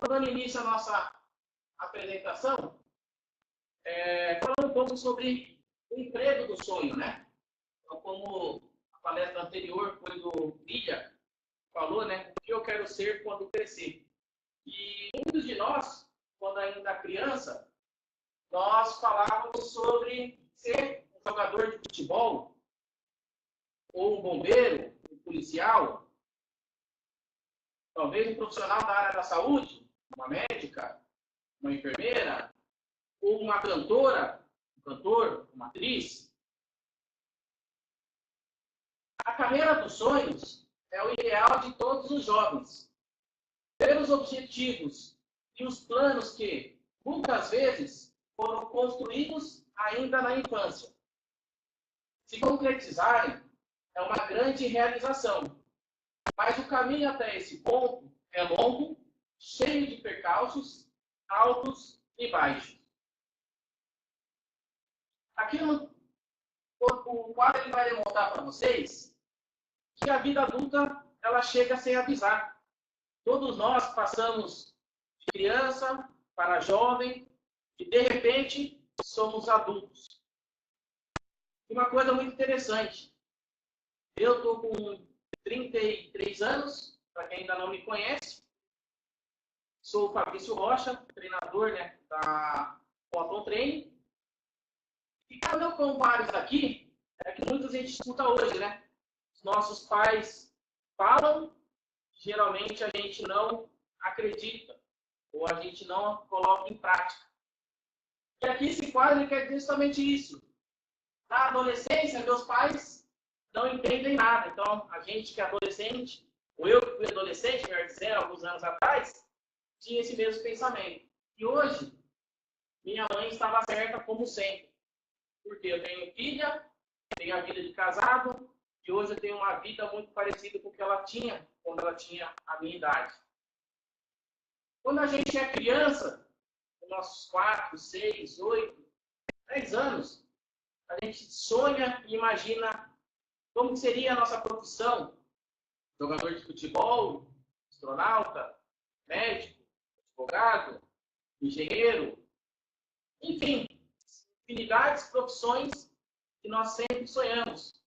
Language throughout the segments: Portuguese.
Dando início à nossa apresentação, falando um pouco sobre o emprego do sonho, né? Então, como a palestra anterior foi do Ilha, falou, né? O que eu quero ser quando crescer. E muitos de nós, quando ainda criança, nós falávamos sobre ser um jogador de futebol, ou um bombeiro, um policial, talvez um profissional da área da saúde, uma médica, uma enfermeira, ou uma cantora, um cantor, uma atriz. A carreira dos sonhos é o ideal de todos os jovens. Ter os objetivos e os planos que, muitas vezes, foram construídos ainda na infância. Se concretizarem, é uma grande realização. Mas o caminho até esse ponto é longo, cheio de percalços, altos e baixos. Aqui o quadro ele vai demonstrar para vocês que a vida adulta ela chega sem avisar. Todos nós passamos de criança para jovem e, de repente, somos adultos. E uma coisa muito interessante. Eu estou com 33 anos, para quem ainda não me conhece. Sou o Fabrício Rocha, treinador, né, da Photon Training. E quando eu comparo isso aqui, é que muita gente escuta hoje, né? Os nossos pais falam, geralmente a gente não acredita, ou a gente não coloca em prática. E aqui esse quadro quer dizer justamente isso. Na adolescência, meus pais não entendem nada. Então, a gente que é adolescente, ou eu que fui adolescente, melhor dizendo, alguns anos atrás, tinha esse mesmo pensamento. E hoje, minha mãe estava certa como sempre. Porque eu tenho filha, tenho a vida de casado, e hoje eu tenho uma vida muito parecida com o que ela tinha quando ela tinha a minha idade. Quando a gente é criança, com nossos 4, 6, 8, 10 anos, a gente sonha e imagina como seria a nossa profissão. Jogador de futebol, astronauta, médico, advogado, engenheiro, enfim, infinidades de profissões que nós sempre sonhamos.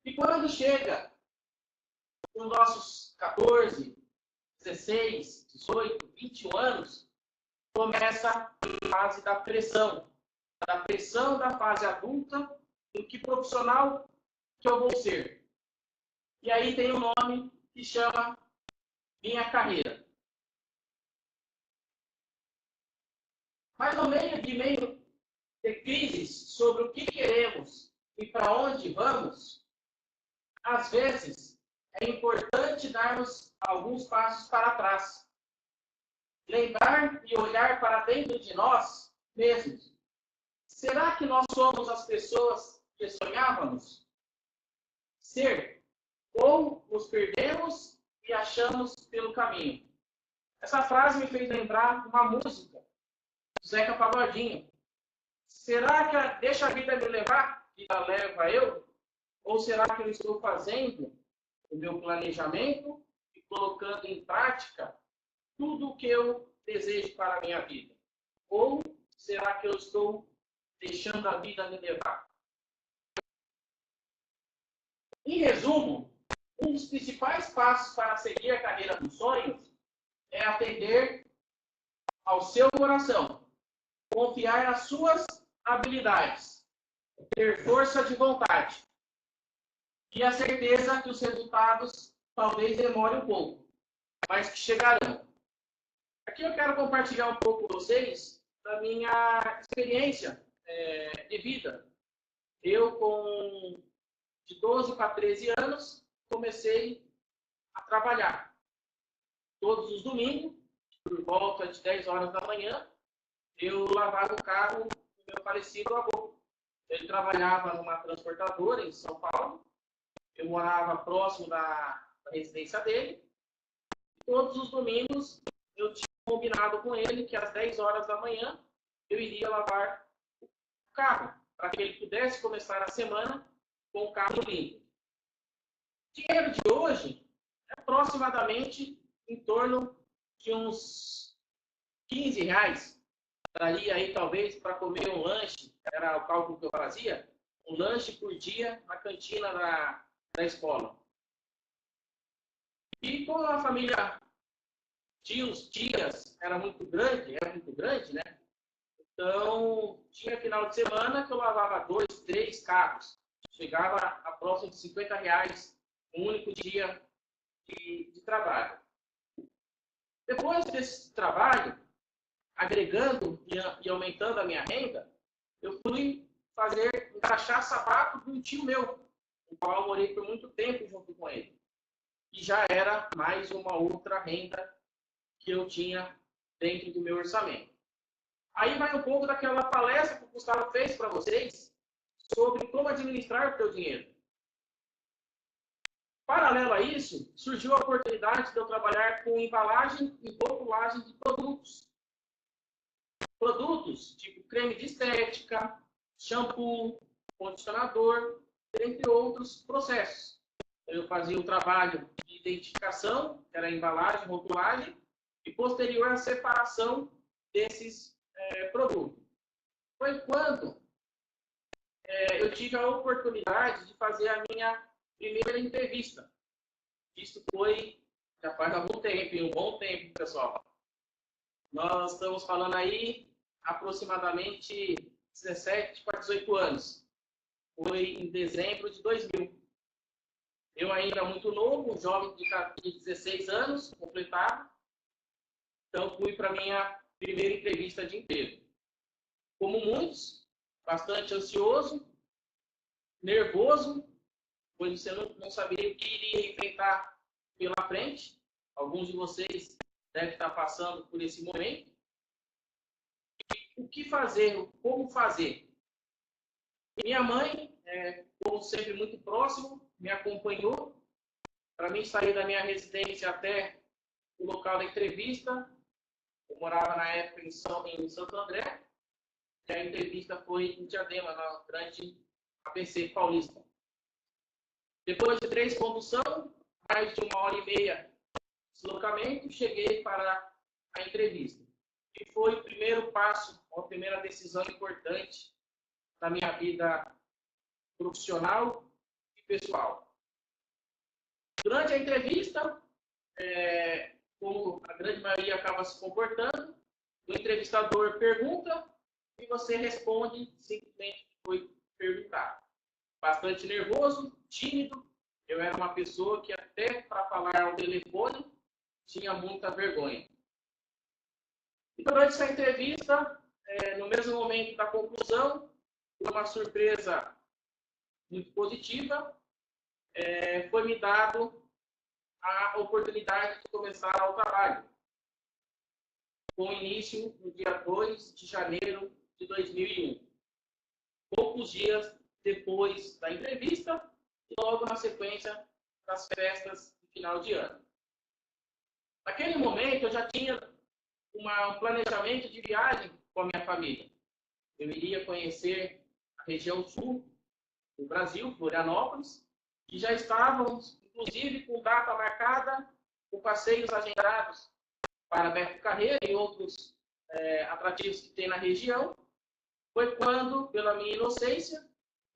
E quando chega com nossos 14, 16, 18, 21 anos, começa a fase da pressão da fase adulta, do que profissional que eu vou ser. E aí tem um nome que chama minha carreira. Mas no meio de crises sobre o que queremos e para onde vamos, às vezes é importante darmos alguns passos para trás. Lembrar e olhar para dentro de nós mesmos. Será que nós somos as pessoas que sonhávamos ser? Ou nos perdemos e achamos pelo caminho? Essa frase me fez lembrar uma música do Zeca Pagodinho. Será que deixa a vida me levar, a vida leva eu? Ou será que eu estou fazendo o meu planejamento e colocando em prática tudo o que eu desejo para a minha vida? Ou será que eu estou deixando a vida me levar? Em resumo, um dos principais passos para seguir a carreira dos sonhos é atender ao seu coração, confiar nas suas habilidades, ter força de vontade e a certeza que os resultados talvez demorem um pouco, mas que chegarão. Aqui eu quero compartilhar um pouco com vocês da minha experiência de vida. Eu, de 12 para 13 anos, comecei a trabalhar. Todos os domingos, por volta de 10 horas da manhã, eu lavava o carro do meu falecido avô. Ele trabalhava numa transportadora em São Paulo. Eu morava próximo da residência dele. Todos os domingos, eu tinha combinado com ele que às 10 horas da manhã eu iria lavar o carro, para que ele pudesse começar a semana com o carro limpo. O dinheiro de hoje é aproximadamente em torno de uns R$ 15. Daria aí, talvez, para comer um lanche, era o cálculo que eu fazia, um lanche por dia na cantina da escola. E como a família, tios, tias, era muito grande, né? Então, tinha final de semana que eu lavava 2, 3 carros. Chegava a próximo de R$ 50 um único dia de trabalho. Depois desse trabalho, agregando e aumentando a minha renda, eu fui encaixar sapato de um tio meu, o qual eu morei por muito tempo junto com ele. E já era mais uma outra renda que eu tinha dentro do meu orçamento. Aí vai um pouco daquela palestra que o Gustavo fez para vocês sobre como administrar o seu dinheiro. Paralelo a isso, surgiu a oportunidade de eu trabalhar com embalagem e rotulagem de produtos. Produtos tipo creme de estética, shampoo, condicionador, entre outros processos. Eu fazia o trabalho de identificação, que era a embalagem, rotulagem, e posterior a separação desses produtos. Foi quando eu tive a oportunidade de fazer a minha primeira entrevista. Isso foi, já faz algum tempo, um bom tempo, pessoal. Nós estamos falando aí aproximadamente 17 para 18 anos. Foi em dezembro de 2000. Eu ainda muito novo, um jovem de 16 anos, completado. Então, fui para a minha primeira entrevista de emprego. Como muitos, bastante ansioso, nervoso, pois você não saberia o que iria enfrentar pela frente. Alguns de vocês devem estar passando por esse momento. O que fazer? Como fazer? Minha mãe, como sempre muito próximo, me acompanhou para mim sair da minha residência até o local da entrevista. Eu morava na época em Santo André, e a entrevista foi em Diadema, na grande APC Paulista. Depois de 3 condução, mais de 1h30 de deslocamento, cheguei para a entrevista. E foi o primeiro passo, a primeira decisão importante na minha vida profissional e pessoal. Durante a entrevista, como a grande maioria acaba se comportando, o entrevistador pergunta e você responde simplesmente o que foi perguntado. Bastante nervoso, tímido, eu era uma pessoa que até para falar ao telefone tinha muita vergonha. E durante essa entrevista, no mesmo momento da conclusão, por uma surpresa muito positiva, foi me dado a oportunidade de começar o trabalho, com início no dia 2 de janeiro de 2001. Poucos dias depois da entrevista e logo na sequência das festas de final de ano. Naquele momento, eu já tinha um planejamento de viagem com a minha família. Eu iria conhecer a região sul do Brasil, Florianópolis, e já estávamos, inclusive, com data marcada, com passeios agendados para Beto Carreiro e outros atrativos que tem na região. Foi quando, pela minha inocência,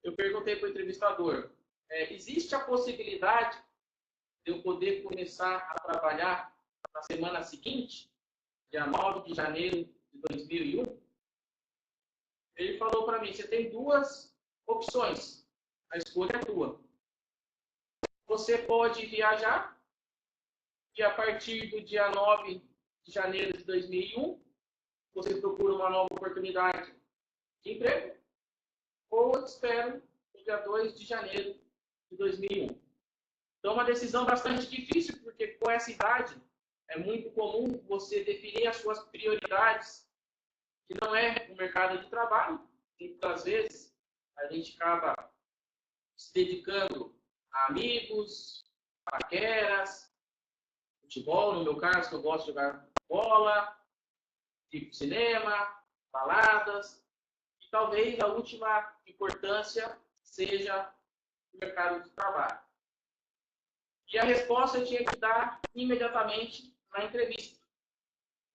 eu perguntei para o entrevistador, existe a possibilidade de eu poder começar a trabalhar na semana seguinte, dia 9 de janeiro de 2001? Ele falou para mim, você tem 2 opções, a escolha é tua. Você pode viajar e a partir do dia 9 de janeiro de 2001, você procura uma nova oportunidade de emprego, ou eu te espero no dia 2 de janeiro de 2001. Então, uma decisão bastante difícil, porque com essa idade é muito comum você definir as suas prioridades, que não é o mercado de trabalho. Muitas vezes a gente acaba se dedicando a amigos, paqueras, futebol, no meu caso, que eu gosto de jogar bola, tipo cinema, baladas, e talvez a última importância seja o mercado de trabalho. E a resposta eu tinha que dar imediatamente na entrevista.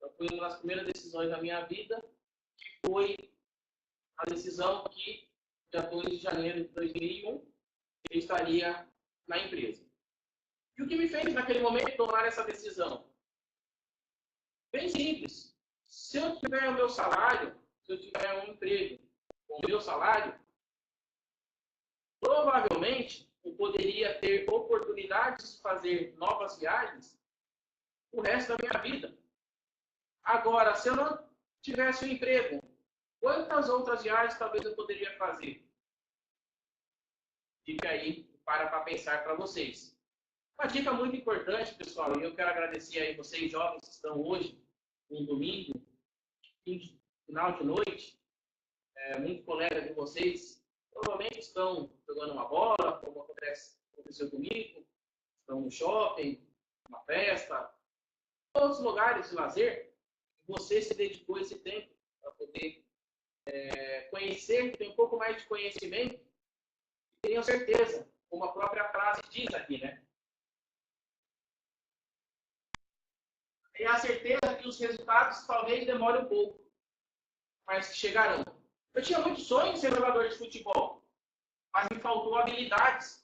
Então, foi uma das primeiras decisões da minha vida, que foi a decisão que, dia 2 de janeiro de 2001, eu estaria na empresa. E o que me fez, naquele momento, tomar essa decisão? Bem simples. Se eu tiver o meu salário, se eu tiver um emprego com o meu salário, provavelmente eu poderia ter oportunidades de fazer novas viagens o resto da minha vida. Agora, se eu não tivesse um emprego, quantas outras viagens talvez eu poderia fazer? Fica aí para pensar para vocês. Uma dica muito importante, pessoal, e eu quero agradecer aí vocês jovens que estão hoje, um domingo, final de noite, muitos colegas de vocês provavelmente estão jogando uma bola, como aconteceu comigo, estão no shopping, uma festa, outros lugares de lazer. Você se dedicou esse tempo para poder conhecer, ter um pouco mais de conhecimento, e tenho certeza, como a própria frase diz aqui, né? Tenho a certeza que os resultados talvez demorem um pouco, mas que chegarão. Eu tinha muito sonho em ser jogador de futebol, mas me faltou habilidades.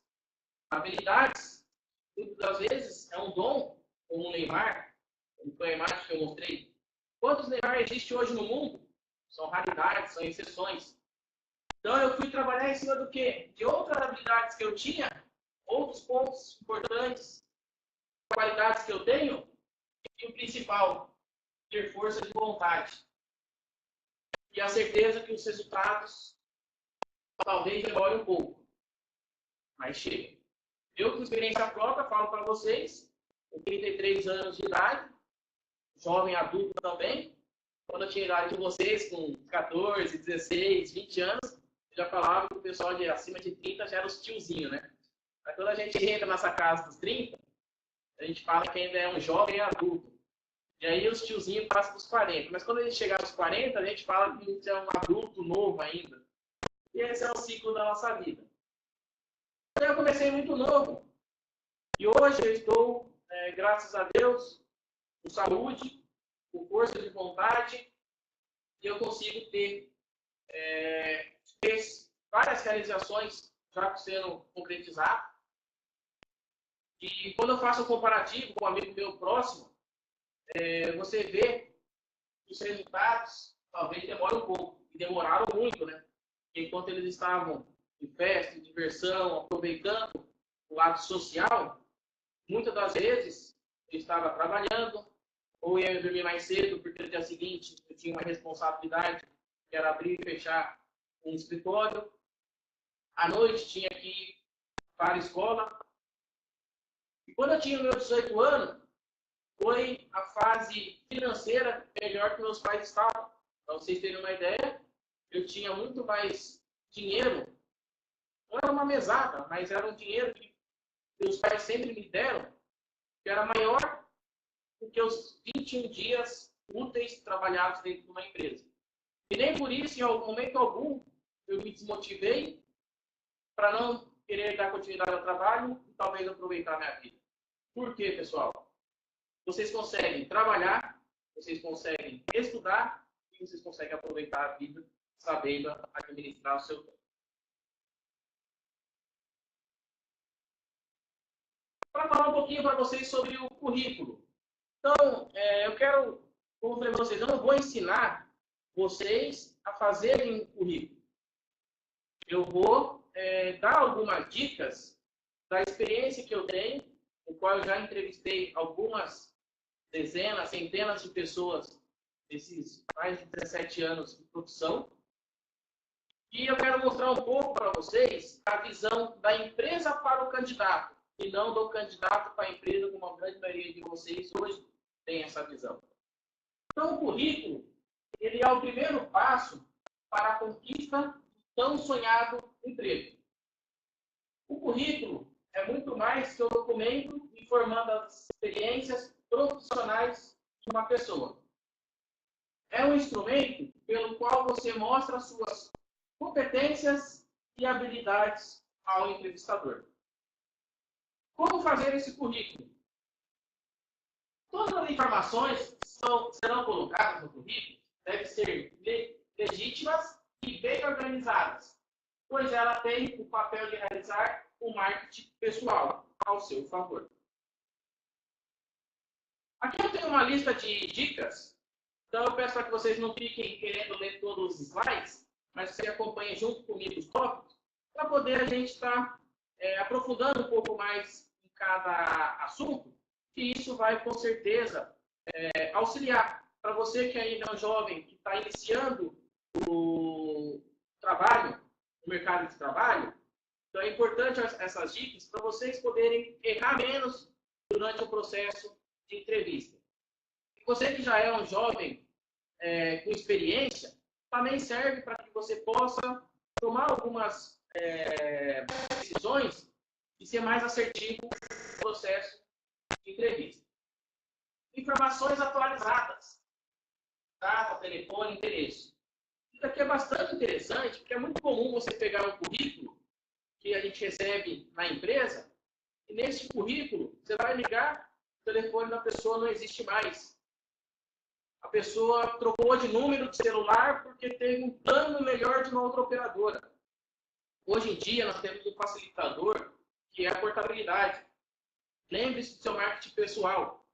Habilidades, muitas vezes, é um dom, como o Neymar, como foi a imagem que eu mostrei. Quantos Neymar existe hoje no mundo? São raridades, são exceções. Então eu fui trabalhar em cima do quê? De outras habilidades que eu tinha, outros pontos importantes, qualidades que eu tenho, e o principal, ter força de vontade. E a certeza que os resultados talvez demorem um pouco, mas chega. Eu, com experiência própria, falo para vocês, com 33 anos de idade, jovem adulto também, quando eu tinha a idade de vocês, com 14, 16, 20 anos, eu já falava que o pessoal de acima de 30 já era os tiozinhos, né? Mas quando a gente entra nessa casa dos 30, a gente fala que ainda é um jovem adulto. E aí os tiozinhos passam dos 40. Mas quando a gente chegar aos 40, a gente fala que a gente é um adulto novo ainda. E esse é o ciclo da nossa vida. Então eu comecei muito novo. E hoje eu estou, graças a Deus, com saúde, com força de vontade, e eu consigo ter várias realizações já sendo concretizadas. E quando eu faço um comparativo com um amigo meu próximo, você vê que os resultados talvez demorem um pouco. E demoraram muito, né? Enquanto eles estavam em festa, em diversão, aproveitando o lado social, muitas das vezes eu estava trabalhando, ou ia dormir mais cedo, porque no dia seguinte eu tinha uma responsabilidade, que era abrir e fechar um escritório. À noite tinha que ir para a escola. E quando eu tinha meus 18 anos, foi a fase financeira melhor que meus pais estavam. Para vocês terem uma ideia, eu tinha muito mais dinheiro. Não era uma mesada, mas era um dinheiro que meus pais sempre me deram, que era maior do que os 21 dias úteis trabalhados dentro de uma empresa. E nem por isso, em momento algum, eu me desmotivei para não querer dar continuidade ao trabalho e talvez aproveitar a minha vida. Por quê, pessoal? Vocês conseguem trabalhar, vocês conseguem estudar e vocês conseguem aproveitar a vida sabendo administrar o seu tempo. Para falar um pouquinho para vocês sobre o currículo. Então, eu quero, como eu falei para vocês, eu não vou ensinar vocês a fazerem um currículo. Eu vou dar algumas dicas da experiência que eu tenho, no qual eu já entrevistei algumas dezenas, centenas de pessoas nesses mais de 17 anos de profissão. E eu quero mostrar um pouco para vocês a visão da empresa para o candidato, e não do candidato para a empresa, como a grande maioria de vocês hoje tem essa visão. Então, o currículo, ele é o primeiro passo para a conquista do tão sonhado emprego. O currículo é muito mais que um documento informando as experiências profissionais de uma pessoa. É um instrumento pelo qual você mostra suas competências e habilidades ao entrevistador. Como fazer esse currículo? Todas as informações serão colocadas no currículo devem ser legítimas e bem organizadas, pois ela tem o papel de realizar o marketing pessoal ao seu favor. Aqui eu tenho uma lista de dicas, então eu peço para que vocês não fiquem querendo ler todos os slides, mas que você acompanhe junto comigo os tópicos, para poder a gente estar aprofundando um pouco mais em cada assunto, e isso vai com certeza auxiliar para você que ainda é um jovem que está iniciando o trabalho, o mercado de trabalho. Então é importante essas dicas para vocês poderem errar menos durante o processo de entrevista. E você que já é um jovem com experiência, também serve para que você possa tomar algumas decisões e ser mais assertivo no processo de entrevista. Informações atualizadas. Data, telefone, endereço. Isso aqui é bastante interessante, porque é muito comum você pegar um currículo que a gente recebe na empresa, e nesse currículo você vai ligar, o telefone da pessoa não existe mais. A pessoa trocou de número de celular porque teve um plano melhor de uma outra operadora. Hoje em dia nós temos um facilitador, que é a portabilidade. Lembre-se do seu marketing pessoal.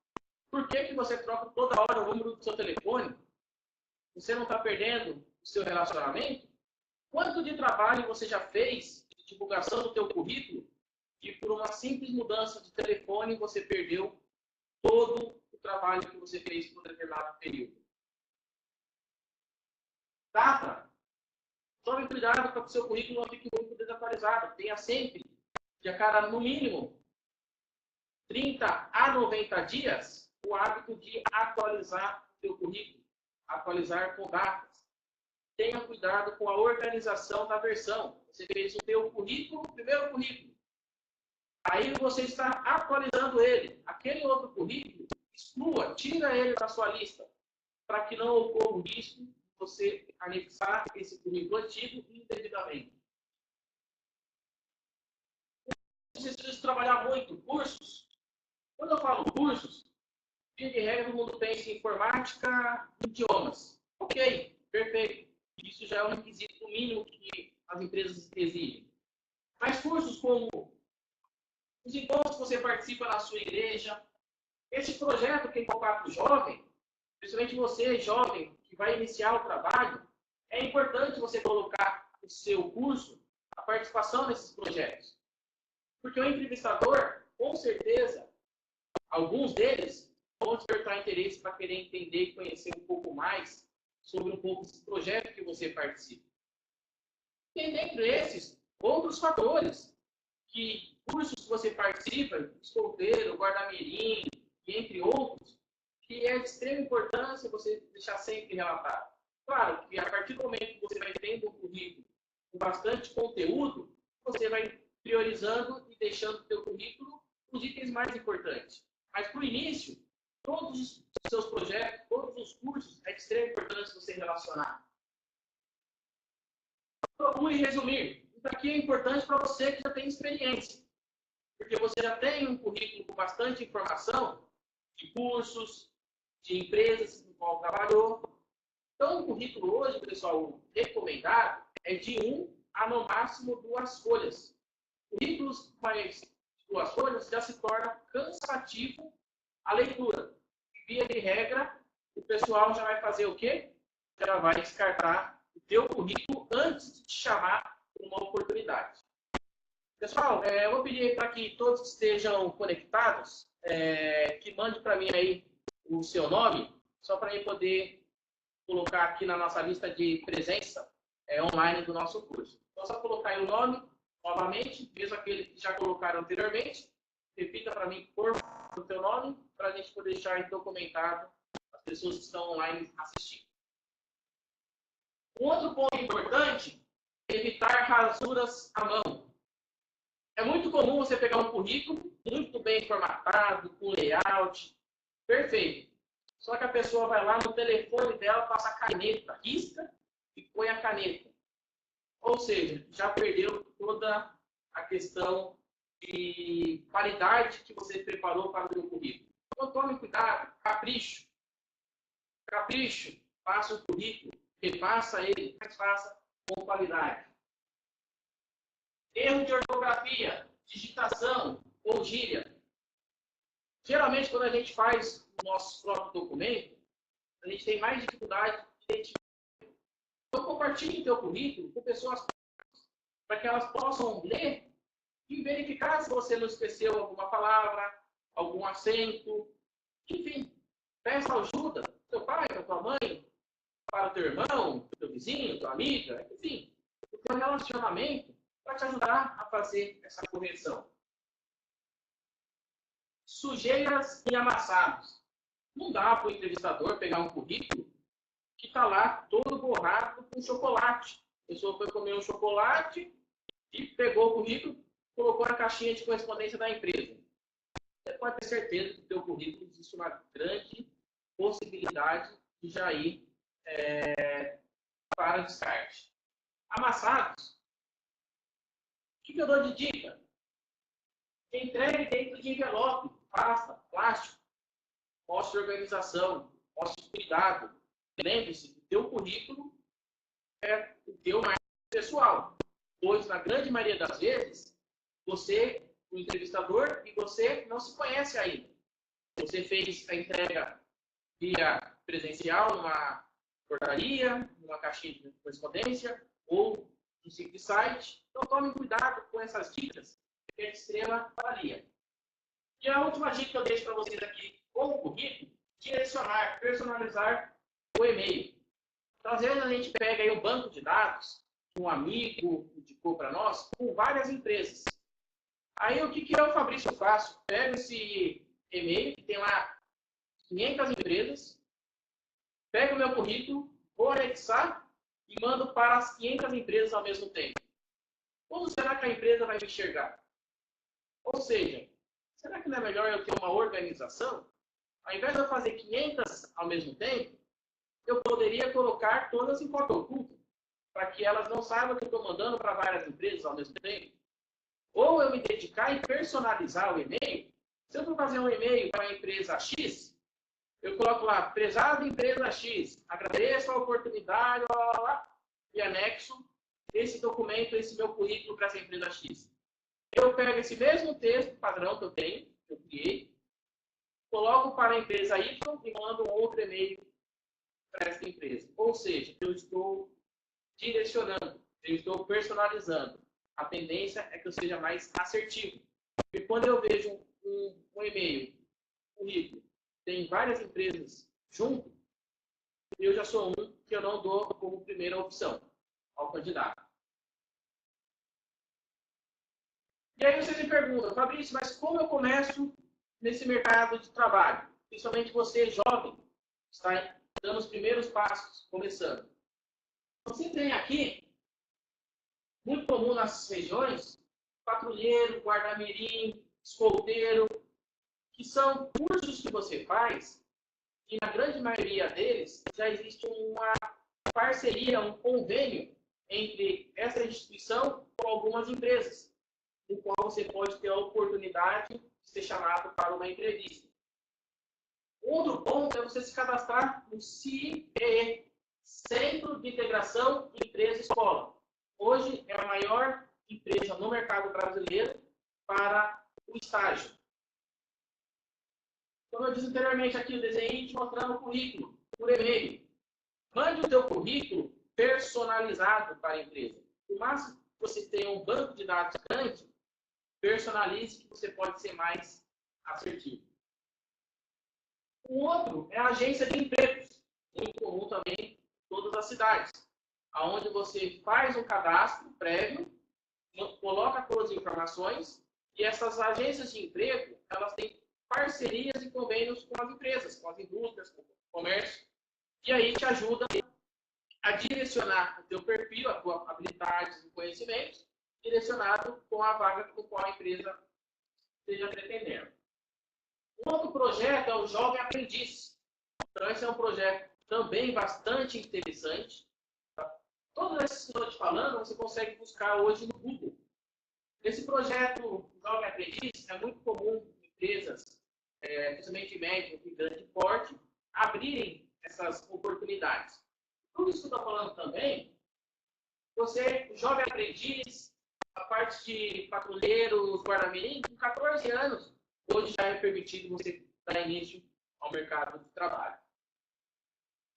Por que você troca toda hora o número do seu telefone? Você não está perdendo o seu relacionamento? Quanto de trabalho você já fez de divulgação do teu currículo e por uma simples mudança de telefone você perdeu todo o trabalho que você fez por um determinado período? Data. Tome cuidado para que o seu currículo não fique muito desatualizado. Tenha sempre, de a cada, no mínimo, 30 a 90 dias, o hábito de atualizar o seu currículo. Atualizar com datas. Tenha cuidado com a organização da versão. Você fez o seu currículo, o primeiro currículo. Aí você está atualizando ele. Aquele outro currículo, exclua, tira ele da sua lista, para que não ocorra o risco de você anexar esse currículo antigo indevidamente. Você precisa trabalhar muito cursos. Quando eu falo cursos, via de regra, todo mundo pensa em informática, idiomas. Ok, perfeito. Isso já é um requisito mínimo que as empresas exigem. Mas cursos como os encontros que você participa na sua igreja, esse projeto que é para o jovem, principalmente você, jovem, que vai iniciar o trabalho, é importante você colocar o seu curso, a participação nesses projetos. Porque o entrevistador, com certeza, alguns deles vão despertar interesse para querer entender e conhecer um pouco mais sobre um pouco desse projeto que você participa. Tem dentro desses outros fatores, que cursos que você participa, escoteiro, guarda-mirim, entre outros, que é de extrema importância você deixar sempre relatado. Claro que a partir do momento que você vai tendo um currículo com bastante conteúdo, você vai priorizando e deixando o seu currículo os itens mais importantes. Mas para o início, todos os seus projetos, todos os cursos, é de extrema importância você relacionar. Procure resumir. Isso aqui é importante para você que já tem experiência. Porque você já tem um currículo com bastante informação de cursos, de empresas no qual trabalhou. Então, o currículo hoje, pessoal, recomendado é de 1 a, no máximo, 2 folhas. Currículos mais de 2 folhas já se torna cansativo a leitura. Via de regra, o pessoal já vai fazer o quê? Já vai descartar o teu currículo antes de te chamar para uma oportunidade. Pessoal, eu vou pedir para que todos que estejam conectados, que mandem para mim aí o seu nome, só para eu poder colocar aqui na nossa lista de presença online do nosso curso. Então, só colocar aí o nome, novamente, mesmo aquele que já colocaram anteriormente, repita para mim, por favor, o seu nome, para a gente poder deixar documentado as pessoas que estão online assistindo. Um outro ponto importante é evitar rasuras à mão. É muito comum você pegar um currículo muito bem formatado, com layout, perfeito. Só que a pessoa vai lá no telefone dela, passa a caneta, risca e põe a caneta. Ou seja, já perdeu toda a questão de qualidade que você preparou para o seu currículo. Então tome cuidado, capricho. Capricho, faça o currículo, repassa ele, mas faça com qualidade. Erro de ortografia, digitação ou gíria. Geralmente, quando a gente faz o nosso próprio documento, a gente tem mais dificuldade de identificar. Então, compartilhe o teu currículo com pessoas para que elas possam ler e verificar se você não esqueceu alguma palavra, algum acento. Enfim, peça ajuda do teu pai, da tua mãe, para o teu irmão, do teu vizinho, tua amiga, enfim, o teu relacionamento para te ajudar a fazer essa correção. Sujeiras e amassados. Não dá para o entrevistador pegar um currículo que está lá todo borrado com chocolate. A pessoa foi comer um chocolate e pegou o currículo, colocou na caixinha de correspondência da empresa. Você pode ter certeza que no seu currículo existe uma grande possibilidade de já ir para descarte. Amassados. O que eu dou de dica? Entregue dentro de envelope, pasta, plástico. Mostre organização, mostre cuidado. Lembre-se que o teu currículo é o teu marketing pessoal. Pois, na grande maioria das vezes, você, o entrevistador, e você não se conhece ainda. Você fez a entrega via presencial, numa portaria, numa caixinha de correspondência, ou no simples site. Então, tome cuidado com essas dicas, que é de extrema valia. E a última dica que eu deixo para vocês aqui, com o currículo, direcionar, personalizar o e-mail. Então, às vezes a gente pega aí um banco de dados, que um amigo indicou para nós, com várias empresas. Aí o que eu, Fabrício, faço? Pego esse e-mail, que tem lá 500 empresas, pego o meu currículo, vou anexar e mando para as 500 empresas ao mesmo tempo. Como será que a empresa vai me enxergar? Ou seja, será que não é melhor eu ter uma organização? Ao invés de eu fazer 500 ao mesmo tempo, eu poderia colocar todas em cópia oculta, para que elas não saibam que eu estou mandando para várias empresas ao mesmo tempo. Ou eu me dedicar em personalizar o e-mail. Se eu for fazer um e-mail para a empresa X, eu coloco lá, prezado empresa X, agradeço a oportunidade, e anexo esse documento, esse meu currículo para essa empresa X. Eu pego esse mesmo texto padrão que eu tenho, que eu criei, coloco para a empresa Y e mando um outro e-mail para essa empresa. Ou seja, eu estou direcionando, eu estou personalizando. A tendência é que eu seja mais assertivo. E quando eu vejo um e-mail, um currículo, tem várias empresas junto, eu já sou um que eu não dou como primeira opção ao candidato. E aí você me pergunta, Fabrício, mas como eu começo nesse mercado de trabalho? Principalmente você, jovem, está dando os primeiros passos, começando. Você tem aqui, muito comum nas regiões, patrulheiro, guarda-mirim, escolteiro, que são cursos que você faz, e na grande maioria deles já existe uma parceria, um convênio entre essa instituição com algumas empresas, no qual você pode ter a oportunidade de ser chamado para uma entrevista. Outro ponto é você se cadastrar no CIE, Centro de Integração Empresa-Escola. Hoje é a maior empresa no mercado brasileiro para o estágio. Como eu disse anteriormente aqui, o desenho te mostrando o currículo por e-mail. Mande o teu currículo personalizado para a empresa. Por mais que você tenha um banco de dados grande, personalize que você pode ser mais assertivo. O outro é a agência de empregos, muito comum também em todas as cidades, onde você faz um cadastro prévio, coloca todas as informações, e essas agências de emprego, elas têm parcerias e convênios com as empresas, com as indústrias, com o comércio, e aí te ajuda a direcionar o teu perfil, a tua habilidades e conhecimentos, direcionado com a vaga com qual a empresa esteja pretendendo. Um outro projeto é o Jovem Aprendiz. Então, esse é um projeto também bastante interessante. Todos esses que eu estou te falando, você consegue buscar hoje no Google. Esse projeto Jovem Aprendiz é muito comum em empresas, principalmente médio e grande porte, abrirem essas oportunidades. Tudo isso que eu estou falando também, você, jovem aprendiz, a parte de patrulheiro, guarda-mirim, com 14 anos, hoje já é permitido você dar início ao mercado de trabalho.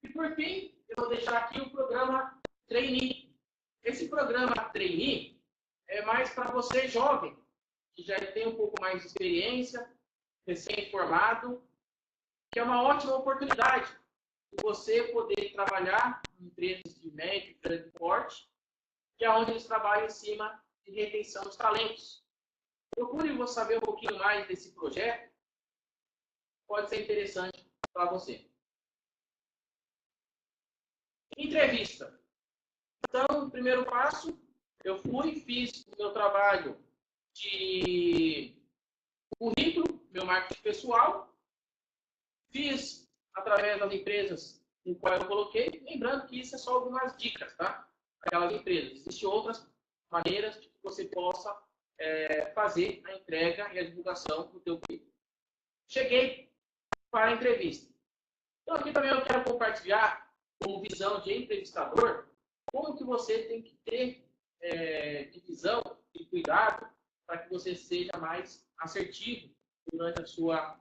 E por fim, eu vou deixar aqui o programa Trainee. Esse programa Trainee é mais para você jovem, que já tem um pouco mais de experiência, recém-formado, que é uma ótima oportunidade de você poder trabalhar em empresas de médio e grande porte, que é onde eles trabalham em cima de retenção dos talentos. Procure saber um pouquinho mais desse projeto, pode ser interessante para você. Entrevista. Então, primeiro passo, eu fiz o meu trabalho de currículo, meu marketing pessoal, fiz através das empresas em qual eu coloquei, lembrando que isso é só algumas dicas, tá? Aquelas empresas. Existem outras maneiras de que você possa fazer a entrega e a divulgação do teu currículo. Cheguei para a entrevista. Então, aqui também eu quero compartilhar, como visão de entrevistador, como que você tem que ter de visão e cuidado para que você seja mais assertivo durante a sua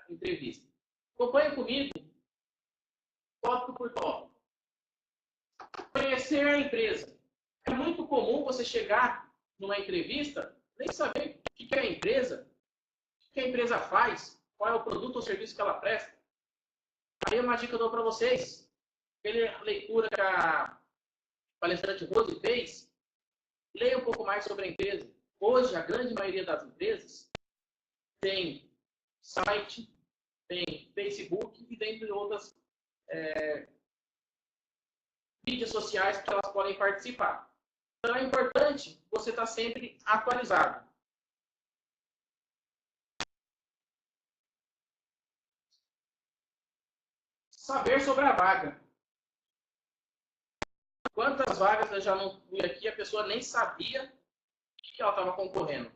entrevista. Acompanhe comigo, tópico por tópico. Conhecer a empresa. É muito comum você chegar numa entrevista nem saber o que é a empresa, o que a empresa faz, qual é o produto ou serviço que ela presta. Aí uma dica que eu dou para vocês. Aquela leitura que a palestrante Rose fez, leia um pouco mais sobre a empresa. Hoje, a grande maioria das empresas tem site, tem Facebook e dentre outras mídias sociais que elas podem participar. Então, é importante você estar sempre atualizado. Saber sobre a vaga. Quantas vagas eu já não fui aqui, a pessoa nem sabia que ela estava concorrendo.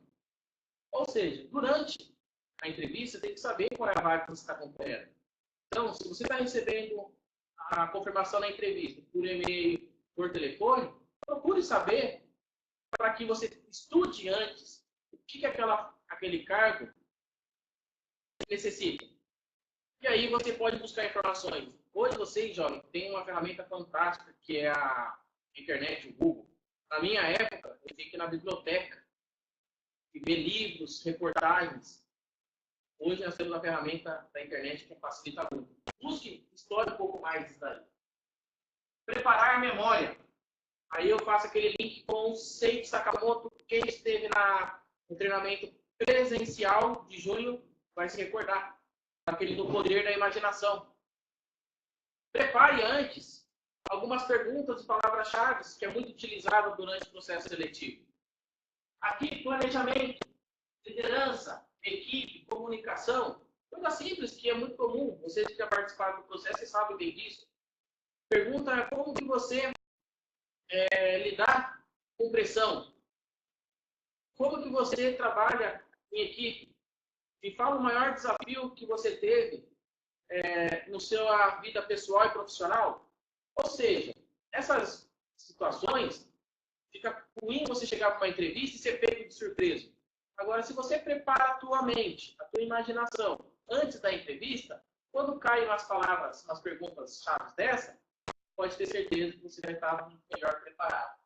Ou seja, durante a entrevista, tem que saber qual é a vaga que você está concorrendo. Então, se você está recebendo a confirmação da entrevista por e-mail, por telefone, procure saber para que você estude antes o que aquele cargo necessita. E aí você pode buscar informações. Hoje vocês, jovens, tem uma ferramenta fantástica que é a internet, o Google. Na minha época, eu tinha que ir na biblioteca e ver livros, reportagens. Hoje nós temos uma ferramenta da internet que facilita muito. Busque, estude um pouco mais disso daí. Preparar a memória. Aí eu faço aquele link com o Seiichi Sakamoto. Quem esteve no treinamento presencial de junho vai se recordar daquele do poder da imaginação. Prepare antes algumas perguntas e palavras-chave que é muito utilizado durante o processo seletivo. Aqui, planejamento, liderança, equipe, comunicação, coisa simples que é muito comum. Vocês que já participaram do processo sabem bem disso. Pergunta como que você lidar com pressão. Como que você trabalha em equipe? Me fala o maior desafio que você teve no sua vida pessoal e profissional. Ou seja, essas situações, fica ruim você chegar para uma entrevista e ser pego de surpresa. Agora, se você prepara a tua mente, a tua imaginação, antes da entrevista, quando caem as palavras, as perguntas-chave dessa, pode ter certeza que você vai estar melhor preparado.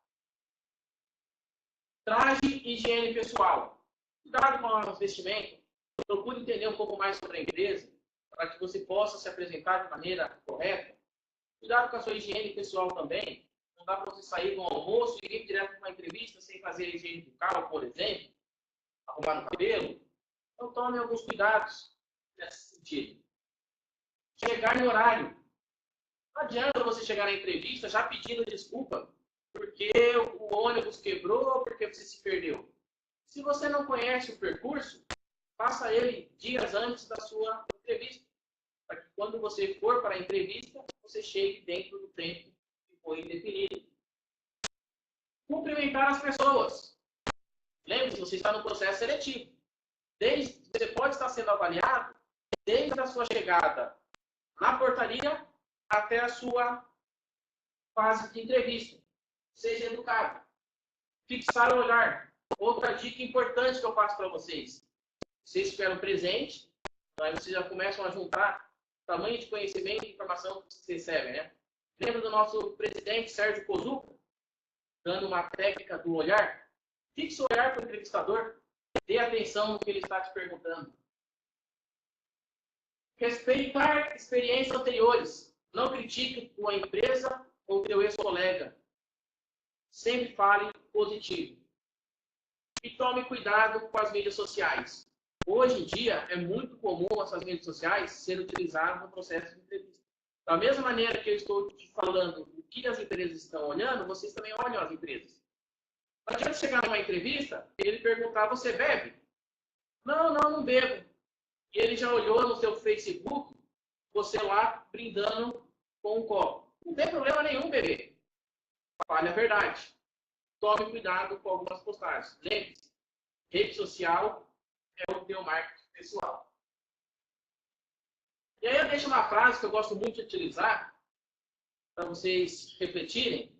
Traje e higiene pessoal. Cuidado com o vestimento. Procure entender um pouco mais sobre a empresa, para que você possa se apresentar de maneira correta. Cuidado com a sua higiene pessoal também. Não dá para você sair do almoço e ir direto para uma entrevista sem fazer a higiene bucal, por exemplo. Arrumar no cabelo. Então tome alguns cuidados nesse sentido. Chegar em horário. Não adianta você chegar na entrevista já pedindo desculpa porque o ônibus quebrou, porque você se perdeu. Se você não conhece o percurso, faça ele dias antes da sua entrevista. Para que quando você for para a entrevista, você chegue dentro do tempo que foi definido. Cumprimentar as pessoas. Lembre-se, você está no processo seletivo. Você pode estar sendo avaliado desde a sua chegada na portaria até a sua fase de entrevista. Seja educado. Fixar o olhar. Outra dica importante que eu passo para vocês. Vocês esperam presente, aí vocês já começam a juntar o tamanho de conhecimento e informação que vocês recebem, né? Lembra do nosso presidente Sérgio Kozuka, dando uma técnica do olhar? Fixe o olhar para o entrevistador. Dê atenção no que ele está te perguntando. Respeitar experiências anteriores. Não critique tua empresa ou teu ex-colega. Sempre fale positivo. E tome cuidado com as mídias sociais. Hoje em dia, é muito comum essas mídias sociais serem utilizadas no processo de entrevista. Da mesma maneira que eu estou te falando o que as empresas estão olhando, vocês também olham as empresas. Não adianta chegar numa entrevista e ele perguntar, você bebe? Não bebo. E ele já olhou no seu Facebook, você lá brindando com um copo. Não tem problema nenhum beber. Fale a verdade. Tome cuidado com algumas postagens. Lembre-se, rede social é o teu marketing pessoal. E aí eu deixo uma frase que eu gosto muito de utilizar, para vocês refletirem.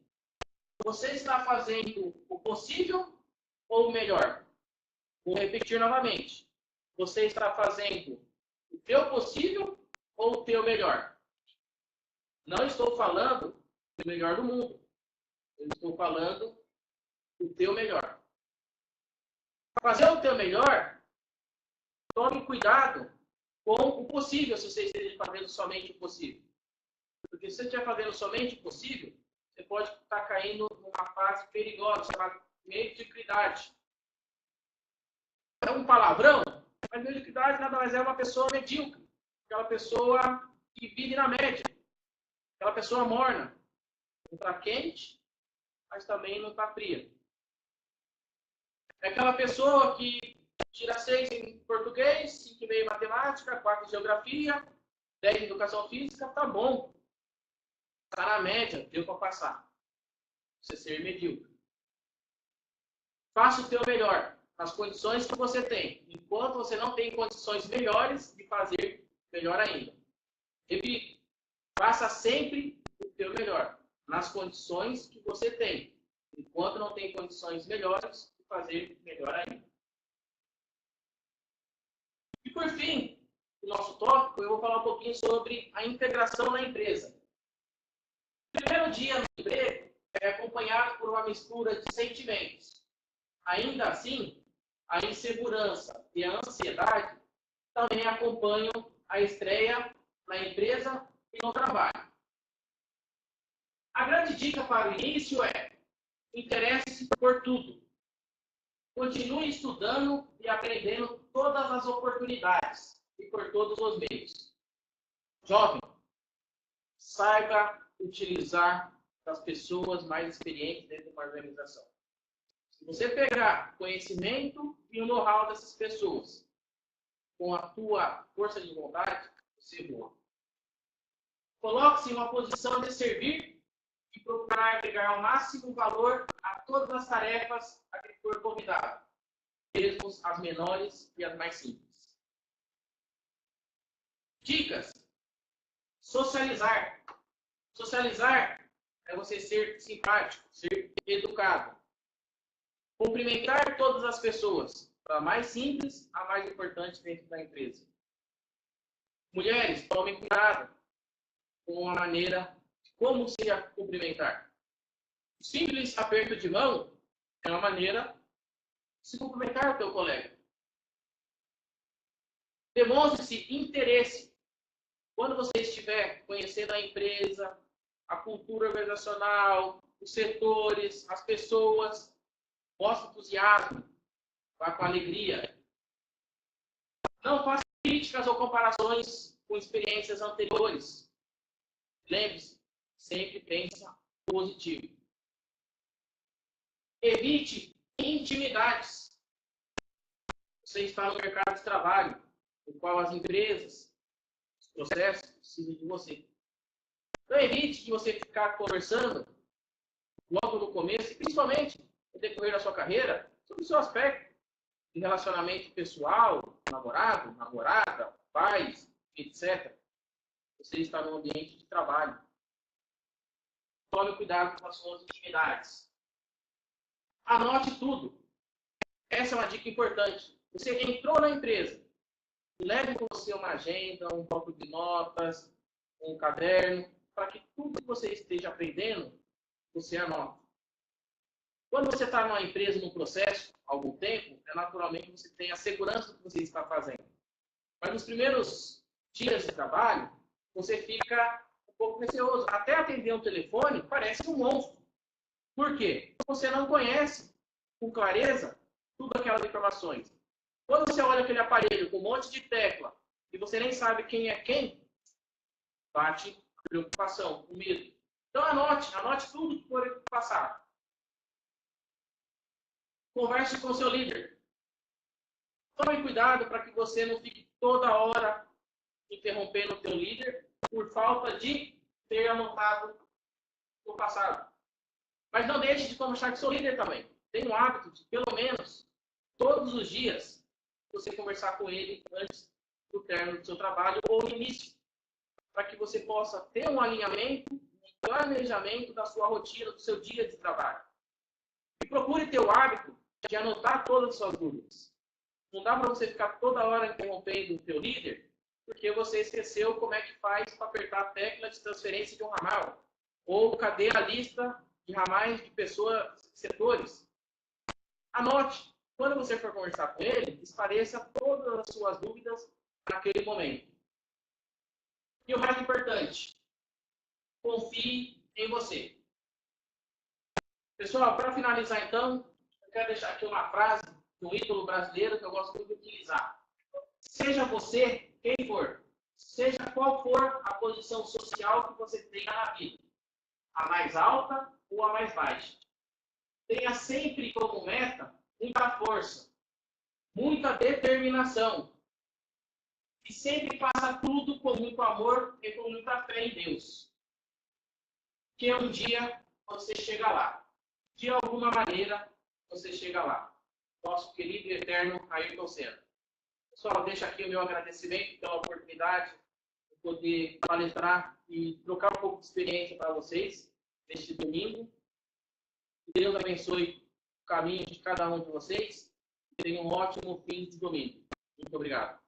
Você está fazendo o possível ou o melhor? Vou repetir novamente. Você está fazendo o teu possível ou o teu melhor? Não estou falando do melhor do mundo. Eu estou falando do teu melhor. Para fazer o teu melhor, tome cuidado com o possível, se você esteja fazendo somente o possível. Porque se você estiver fazendo somente o possível, você pode estar caindo numa fase perigosa, chamada mediocridade. É um palavrão, mas mediocridade nada mais é uma pessoa medíocre. Aquela pessoa que vive na média. Aquela pessoa morna. Não está quente, mas também não está fria. É aquela pessoa que tira 6 em português, 5,5 em matemática, 4 em geografia, 10 em educação física, tá bom. Está na média, deu para passar. Você ser medíocre. Faça o teu melhor, nas condições que você tem. Enquanto você não tem condições melhores de fazer melhor ainda. Repito, faça sempre o teu melhor, nas condições que você tem. Enquanto não tem condições melhores de fazer melhor ainda. E por fim, o nosso tópico, eu vou falar um pouquinho sobre a integração na empresa. O primeiro dia no emprego é acompanhado por uma mistura de sentimentos. Ainda assim, a insegurança e a ansiedade também acompanham a estreia na empresa e no trabalho. A grande dica para o início é: interesse-se por tudo. Continue estudando e aprendendo todas as oportunidades e por todos os meios. Jovem, saiba utilizar as pessoas mais experientes dentro de uma organização. Se você pegar conhecimento e o know-how dessas pessoas com a tua força de vontade, você voa. Coloque-se em uma posição de servir e procurar agregar ao máximo valor a todas as tarefas a que for convidado, mesmo as menores e as mais simples. Dicas. Socializar. Socializar é você ser simpático, ser educado. Cumprimentar todas as pessoas, da mais simples à mais importante dentro da empresa. Mulheres, tomem cuidado com a maneira de como se cumprimentar. O simples aperto de mão é uma maneira de se cumprimentar o teu colega. Demonstre-se interesse. Quando você estiver conhecendo a empresa, a cultura organizacional, os setores, as pessoas, mostre entusiasmo, vá com alegria. Não faça críticas ou comparações com experiências anteriores. Lembre-se, sempre pensa positivo. Evite intimidades. Você está no mercado de trabalho, no qual as empresas, os processos precisam de você. Então evite de você ficar conversando logo no começo, principalmente no decorrer da sua carreira, sobre o seu aspecto de relacionamento pessoal, namorado, namorada, pais, etc. Você está no ambiente de trabalho. Tome cuidado com as suas intimidades. Anote tudo. Essa é uma dica importante. Você entrou na empresa. Leve com você uma agenda, um bloco de notas, um caderno, para que tudo que você esteja aprendendo, você anote. Quando você está numa empresa, num processo, há algum tempo, naturalmente você tem a segurança do que você está fazendo. Mas nos primeiros dias de trabalho, você fica um pouco receoso. Até atender um telefone parece um monstro. Por quê? Você não conhece com clareza tudo aquelas informações. Quando você olha aquele aparelho com um monte de tecla e você nem sabe quem é quem, bate preocupação, o medo. Então anote tudo que for passar. Converse com o seu líder. Tome cuidado para que você não fique toda hora interrompendo o seu líder por falta de ter anotado no passado. Mas não deixe de conversar com o seu líder também. Tenha um hábito de, pelo menos, todos os dias, você conversar com ele antes do término do seu trabalho ou no início, para que você possa ter um alinhamento, um planejamento da sua rotina, do seu dia de trabalho. E procure ter o hábito de anotar todas as suas dúvidas. Não dá para você ficar toda hora interrompendo o seu líder, porque você esqueceu como é que faz para apertar a tecla de transferência de um ramal. Ou cadê a lista de ramais de pessoas, setores. Anote. Quando você for conversar com ele, esclareça todas as suas dúvidas naquele momento. E o mais importante, confie em você. Pessoal, para finalizar então, eu quero deixar aqui uma frase de um ídolo brasileiro que eu gosto muito de utilizar. Seja você quem for, seja qual for a posição social que você tenha na vida, a mais alta ou a mais baixa. Tenha sempre como meta muita força, muita determinação. E sempre faça tudo com muito amor e com muita fé em Deus. Que um dia você chega lá. De alguma maneira você chega lá. Nosso querido e eterno Ayrton Senna. Pessoal, deixo aqui o meu agradecimento pela oportunidade de poder palestrar e trocar um pouco de experiência para vocês neste domingo. Que Deus abençoe o caminho de cada um de vocês. Tenham um ótimo fim de domingo. Muito obrigado.